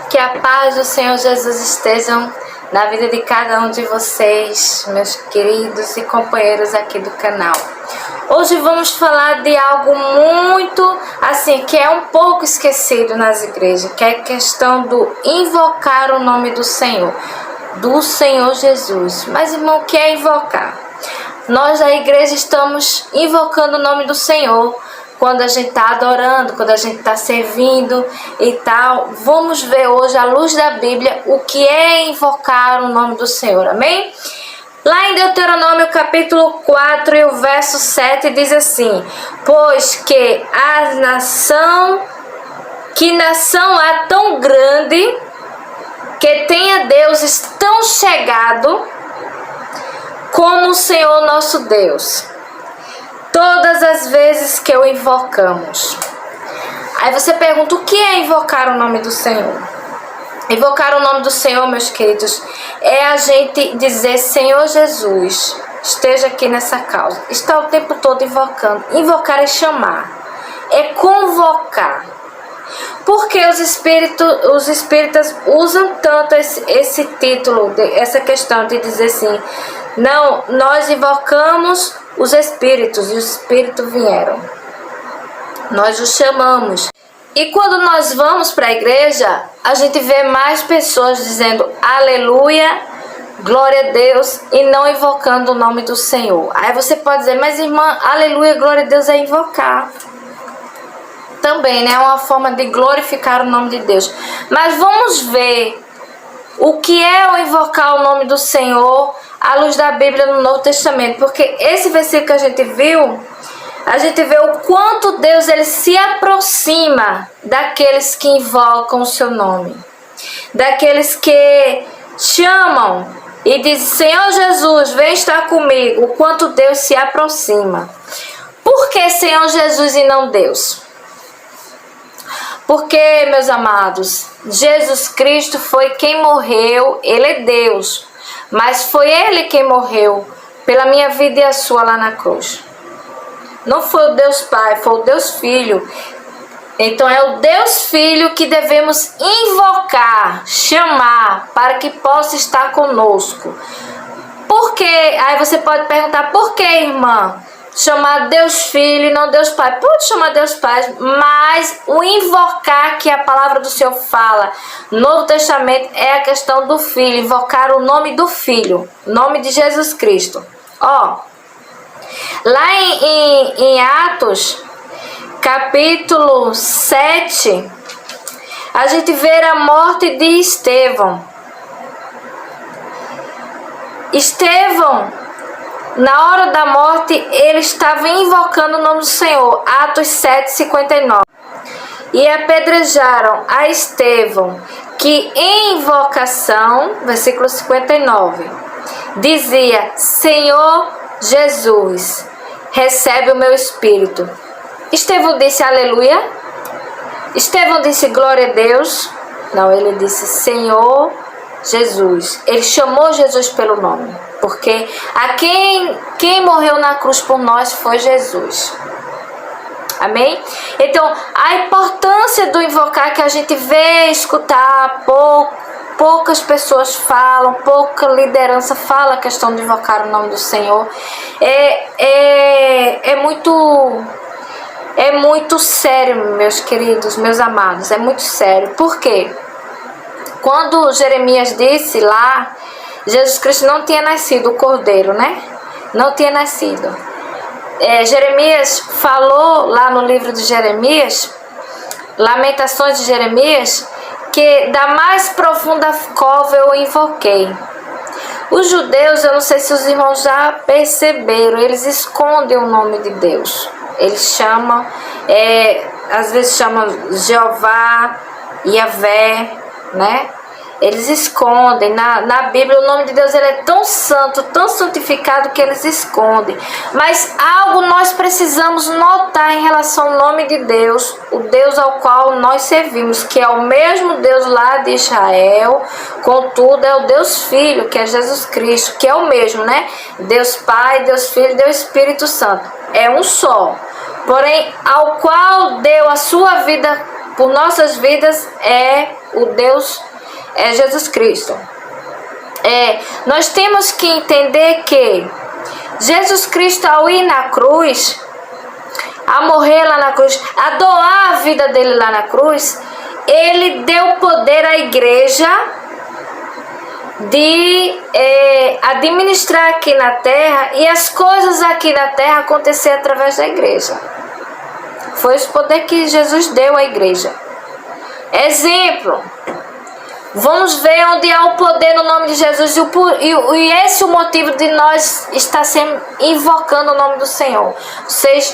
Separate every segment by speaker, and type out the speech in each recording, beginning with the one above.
Speaker 1: Que a paz do Senhor Jesus estejam na vida de cada um de vocês, meus queridos e companheiros aqui do canal. Hoje vamos falar de algo muito, assim, que é um pouco esquecido nas igrejas, que é a questão do invocar o nome do Senhor Jesus. Mas, irmão, o que é invocar? Nós da igreja estamos invocando o nome do Senhor quando a gente está adorando, quando a gente está servindo e tal. Vamos ver hoje, à luz da Bíblia, o que é invocar o nome do Senhor, amém? Lá em Deuteronômio capítulo 4 e o verso 7 diz assim: pois que que nação há tão grande, que tenha deuses tão chegado como o Senhor nosso Deus, todas as vezes que o invocamos. Aí você pergunta, o que é invocar o nome do Senhor? Invocar o nome do Senhor, meus queridos, é a gente dizer: Senhor Jesus, esteja aqui nessa causa. Está o tempo todo invocando. Invocar é chamar, é convocar. Porque os espíritas usam tanto esse título, essa questão de dizer assim: não, nós invocamos os espíritos e os espíritos vieram. Nós os chamamos. E quando nós vamos para a igreja, a gente vê mais pessoas dizendo aleluia, glória a Deus, e não invocando o nome do Senhor. Aí você pode dizer, mas irmã, aleluia, glória a Deus é invocar. Também, né? É uma forma de glorificar o nome de Deus. Mas vamos ver o que é o invocar o nome do Senhor à luz da Bíblia no Novo Testamento. Porque esse versículo que a gente viu, a gente vê o quanto Deus ele se aproxima daqueles que invocam o seu nome. Daqueles que chamam e dizem, Senhor Jesus, vem estar comigo. O quanto Deus se aproxima. Por que Senhor Jesus e não Deus? Porque, meus amados, Jesus Cristo foi quem morreu, Ele é Deus, mas foi Ele quem morreu pela minha vida e a sua lá na cruz. Não foi o Deus Pai, foi o Deus Filho. Então é o Deus Filho que devemos invocar, chamar, para que possa estar conosco. Por quê? Aí você pode perguntar, por que, irmã? Chamar Deus Filho e não Deus Pai. Pode chamar Deus Pai, mas o invocar que a palavra do Senhor fala no Novo Testamento é a questão do Filho, invocar o nome do Filho, o nome de Jesus Cristo. Ó, lá em Atos, capítulo 7, a gente vê a morte de Estevão. Estevão, na hora da morte, ele estava invocando o nome do Senhor. Atos 7:59. E apedrejaram a Estevão, que em invocação, versículo 59, dizia, Senhor Jesus, recebe o meu espírito. Estevão disse aleluia? Estevão disse glória a Deus? Não, ele disse Senhor Jesus. Ele chamou Jesus pelo nome, porque quem morreu na cruz por nós foi Jesus. Amém? Então, a importância do invocar que a gente vê, escutar poucas pessoas falam, pouca liderança fala a questão de invocar o nome do Senhor. É muito sério, meus queridos, meus amados. É muito sério. Por quê? Quando Jeremias disse lá, Jesus Cristo não tinha nascido, o Cordeiro, né? Não tinha nascido. Jeremias falou lá no livro de Jeremias, Lamentações de Jeremias, que da mais profunda cova eu invoquei. Os judeus, eu não sei se os irmãos já perceberam, eles escondem o nome de Deus. Eles chamam, às vezes chamam Jeová, Yahvé, né? Eles escondem. Na Bíblia o nome de Deus ele é tão santo, tão santificado que eles escondem. Mas algo nós precisamos notar em relação ao nome de Deus, o Deus ao qual nós servimos, que é o mesmo Deus lá de Israel, contudo é o Deus Filho, que é Jesus Cristo, que é o mesmo, né? Deus Pai, Deus Filho, Deus Espírito Santo. É um só. Porém, ao qual deu a sua vida por nossas vidas é o Deus é Jesus Cristo. Nós temos que entender que Jesus Cristo, ao ir na cruz, a morrer lá na cruz, a doar a vida dele lá na cruz, ele deu poder à igreja de administrar aqui na terra, e as coisas aqui na terra acontecer através da igreja. Foi esse poder que Jesus deu à igreja. Exemplo, vamos ver onde há o poder no nome de Jesus, e esse é o motivo de nós estar sempre invocando o nome do Senhor.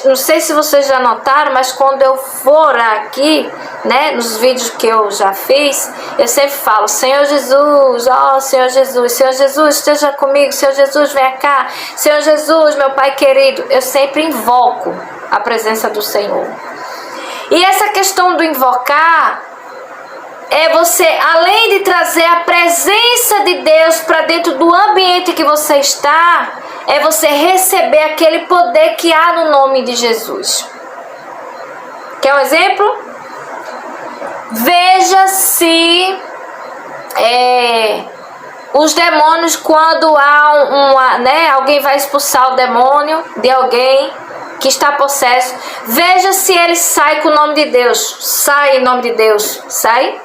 Speaker 1: Não sei se vocês já notaram, mas quando eu for aqui, né, nos vídeos que eu já fiz, eu sempre falo: Senhor Jesus, ó Senhor Jesus, esteja comigo, Senhor Jesus, vem cá, Senhor Jesus, meu Pai querido. Eu sempre invoco a presença do Senhor. E essa questão do invocar é você, além de trazer a presença de Deus para dentro do ambiente que você está, é você receber aquele poder que há no nome de Jesus. Quer um exemplo? Veja se os demônios, quando há alguém vai expulsar o demônio de alguém que está possesso, veja se ele sai com o nome de Deus. Sai em nome de Deus. Sai?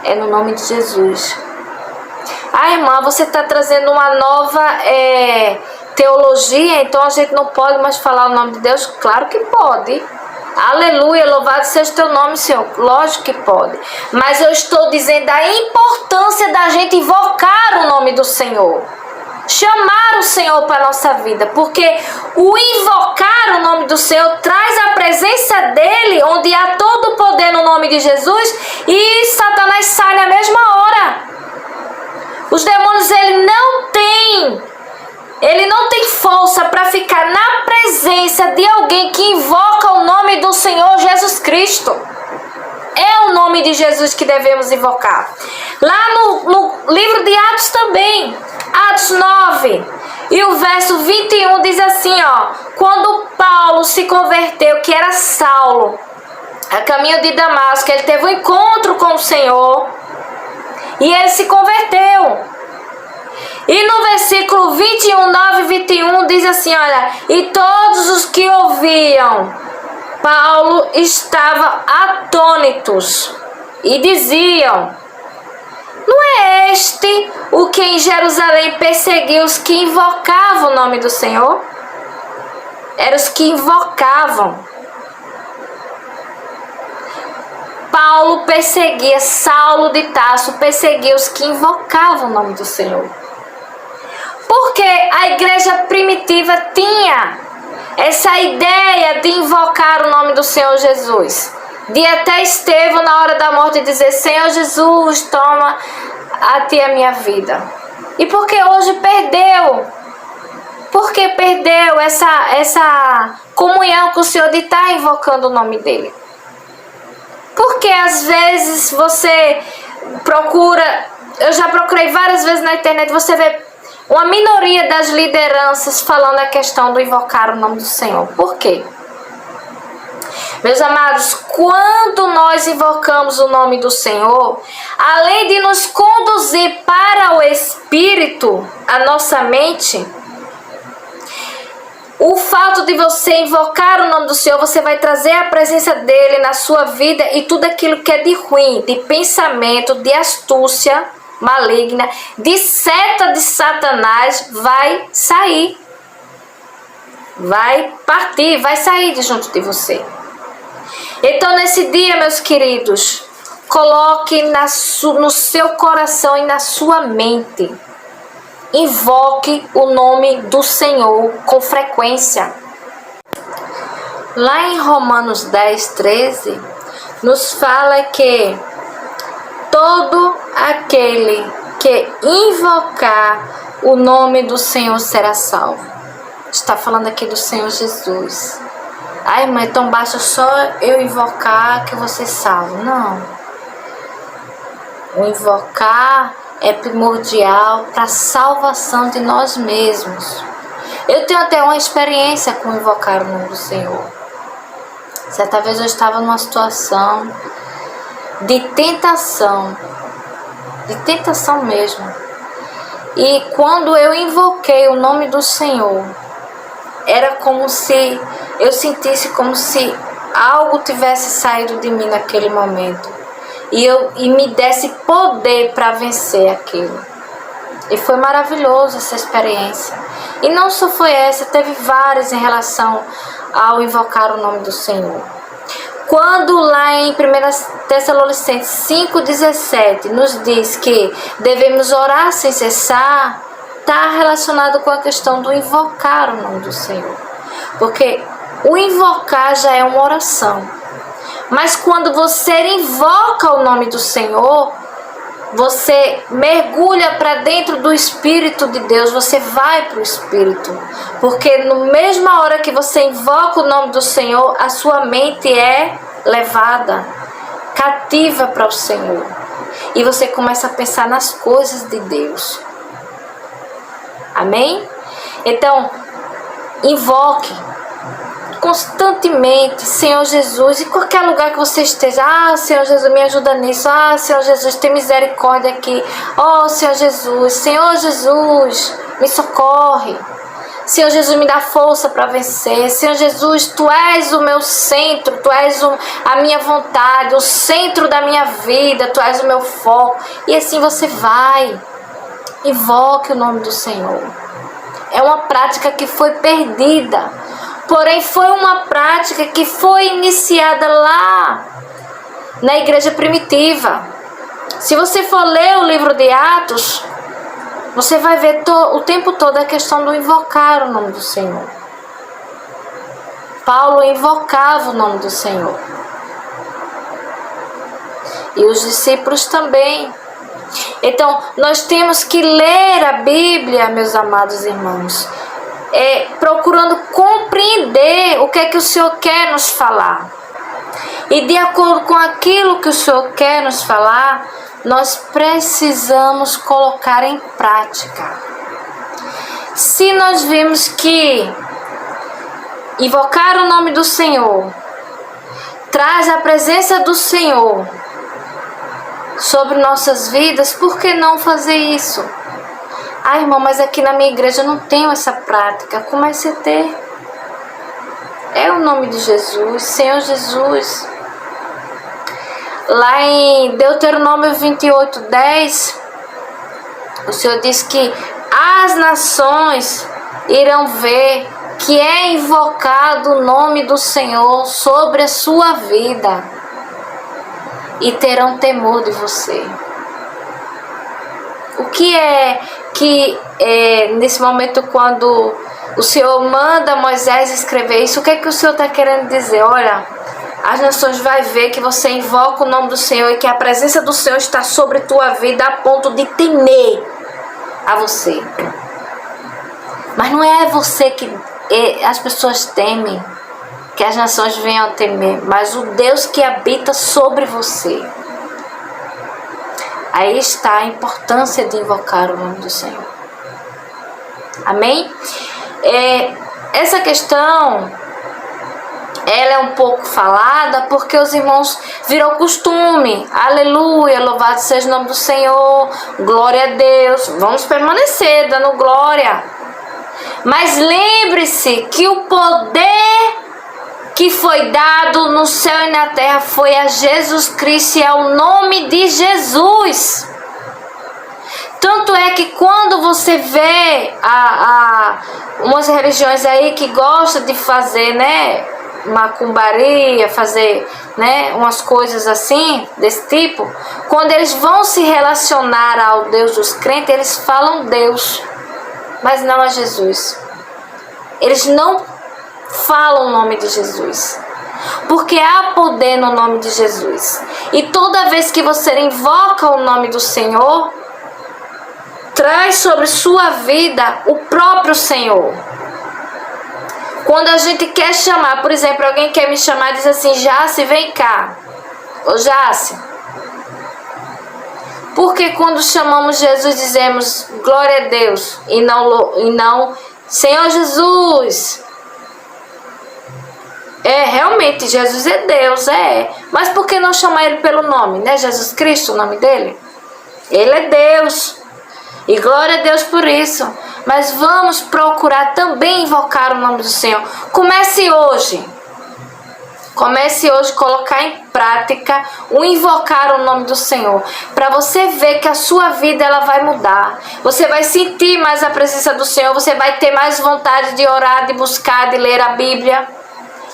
Speaker 1: É no nome de Jesus. Irmã, você está trazendo uma nova teologia, então a gente não pode mais falar o nome de Deus? Claro que pode. Aleluia, louvado seja o teu nome, Senhor. Lógico que pode. Mas eu estou dizendo a importância da gente invocar o nome do Senhor. Chamar o Senhor para a nossa vida. Porque o invocar o nome do Senhor traz a presença dele, onde há todo o poder no nome de Jesus, e Satanás sai na mesma hora. Os demônios, ele não tem força para ficar na presença de alguém que invoca o nome do Senhor Jesus Cristo. É o nome de Jesus que devemos invocar. Lá no livro de Atos também, Atos 9, e o verso 21 diz assim, ó: quando Paulo se converteu, que era Saulo, a caminho de Damasco, ele teve um encontro com o Senhor e ele se converteu. E no versículo 21, 9 e 21 diz assim, olha: e todos os que ouviam Paulo estavam atônitos e diziam: não é este o que em Jerusalém perseguiu os que invocavam o nome do Senhor? Eram os que invocavam. Paulo perseguia, Saulo de Tarso perseguia os que invocavam o nome do Senhor. Porque a igreja primitiva tinha essa ideia de invocar o nome do Senhor Jesus. De até Estevão, na hora da morte, dizer: Senhor Jesus, toma a ti a minha vida. E porque hoje perdeu? Porque perdeu essa comunhão com o Senhor de estar invocando o nome dele. Porque às vezes você procura, eu já procurei várias vezes na internet, você vê uma minoria das lideranças falando a questão do invocar o nome do Senhor. Por quê? Meus amados, quando nós invocamos o nome do Senhor, além de nos conduzir para o Espírito, a nossa mente, o fato de você invocar o nome do Senhor, você vai trazer a presença dele na sua vida, e tudo aquilo que é de ruim, de pensamento, de astúcia maligna, de seta de Satanás, vai sair. Vai partir, vai sair de junto de você. Então, nesse dia, meus queridos, coloque no seu coração e na sua mente, invoque o nome do Senhor com frequência. Lá em Romanos 10, 13, nos fala que todo aquele que invocar o nome do Senhor será salvo. Está falando aqui do Senhor Jesus. Ai, irmã, então basta só eu invocar que você salva. Não. O invocar é primordial para a salvação de nós mesmos. Eu tenho até uma experiência com invocar o nome do Senhor. Certa vez eu estava numa situação de tentação mesmo. E quando eu invoquei o nome do Senhor, era como se eu sentisse como se algo tivesse saído de mim naquele momento. E me desse poder para vencer aquilo. E foi maravilhoso essa experiência. E não só foi essa, teve várias em relação ao invocar o nome do Senhor. Quando lá em 1 Tessalonicenses 5,17 nos diz que devemos orar sem cessar, está relacionado com a questão do invocar o nome do Senhor. Porque o invocar já é uma oração. Mas quando você invoca o nome do Senhor, você mergulha para dentro do Espírito de Deus, você vai para o Espírito. Porque na mesma hora que você invoca o nome do Senhor, a sua mente é levada, cativa para o Senhor. E você começa a pensar nas coisas de Deus. Amém? Então, invoque constantemente, Senhor Jesus, em qualquer lugar que você esteja. Senhor Jesus, me ajuda nisso. Senhor Jesus, tem misericórdia aqui. Senhor Jesus, me socorre. Senhor Jesus, me dá força para vencer. Senhor Jesus, Tu és o meu centro, Tu és a minha vontade, o centro da minha vida, Tu és o meu foco. E assim você vai. Invoque o nome do Senhor. É uma prática que foi perdida. Porém, foi uma prática que foi iniciada lá na igreja primitiva. Se você for ler o livro de Atos, você vai ver o tempo todo a questão do invocar o nome do Senhor. Paulo invocava o nome do Senhor. E os discípulos também. Então, nós temos que ler a Bíblia, meus amados irmãos, procurando compreender o que é que o Senhor quer nos falar. E de acordo com aquilo que o Senhor quer nos falar, nós precisamos colocar em prática. Se nós vimos que invocar o nome do Senhor traz a presença do Senhor sobre nossas vidas, por que não fazer isso? Irmão, mas aqui na minha igreja eu não tenho essa prática. Comece a ter. É o nome de Jesus, Senhor Jesus. Lá em Deuteronômio 28:10, o Senhor diz que as nações irão ver que é invocado o nome do Senhor sobre a sua vida e terão temor de você. O que é que nesse momento, quando o Senhor manda Moisés escrever isso, o que é que o Senhor está querendo dizer? Olha, as nações vão ver que você invoca o nome do Senhor e que a presença do Senhor está sobre tua vida a ponto de temer a você. Mas não é você que as pessoas temem, que as nações venham a temer, mas o Deus que habita sobre você. Aí está a importância de invocar o nome do Senhor. Amém? Essa questão, ela é um pouco falada porque os irmãos viram costume. Aleluia, louvado seja o nome do Senhor, glória a Deus. Vamos permanecer dando glória. Mas lembre-se que o poder que foi dado no céu e na terra foi a Jesus Cristo e ao nome de Jesus. Tanto é que quando você vê umas religiões aí que gostam de fazer, macumbaria, fazer, umas coisas assim, desse tipo, quando eles vão se relacionar ao Deus dos crentes, eles falam Deus, mas não a Jesus. Eles não falam o nome de Jesus, porque há poder no nome de Jesus. E toda vez que você invoca o nome do Senhor, traz sobre sua vida o próprio Senhor. Quando a gente quer chamar, por exemplo, alguém quer me chamar e diz assim: Jace, vem cá. Ô Jace. Porque quando chamamos Jesus dizemos glória a Deus e não Senhor Jesus. realmente Jesus é Deus, mas por que não chamar ele pelo nome, né? Jesus Cristo, o nome dele? Ele é Deus. E glória a Deus por isso. Mas vamos procurar também invocar o nome do Senhor. Comece hoje. Comece hoje a colocar em prática o invocar o nome do Senhor. Para você ver que a sua vida ela vai mudar. Você vai sentir mais a presença do Senhor. Você vai ter mais vontade de orar, de buscar, de ler a Bíblia.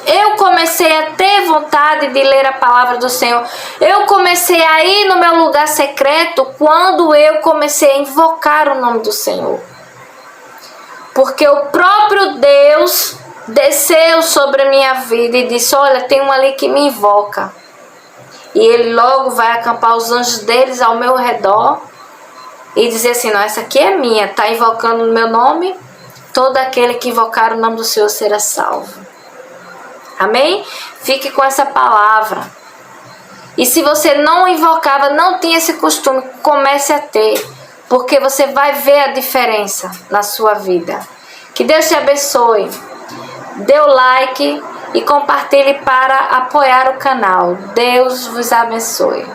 Speaker 1: Eu comecei a ter vontade de ler a palavra do Senhor. Eu comecei a ir no meu lugar secreto quando eu comecei a invocar o nome do Senhor. Porque o próprio Deus desceu sobre a minha vida e disse: olha, tem um ali que me invoca. E ele logo vai acampar os anjos deles ao meu redor e dizer assim: não, essa aqui é minha, está invocando o meu nome. Todo aquele que invocar o nome do Senhor será salvo. Amém? Fique com essa palavra. E se você não invocava, não tinha esse costume, comece a ter. Porque você vai ver a diferença na sua vida. Que Deus te abençoe. Dê o like e compartilhe para apoiar o canal. Deus vos abençoe.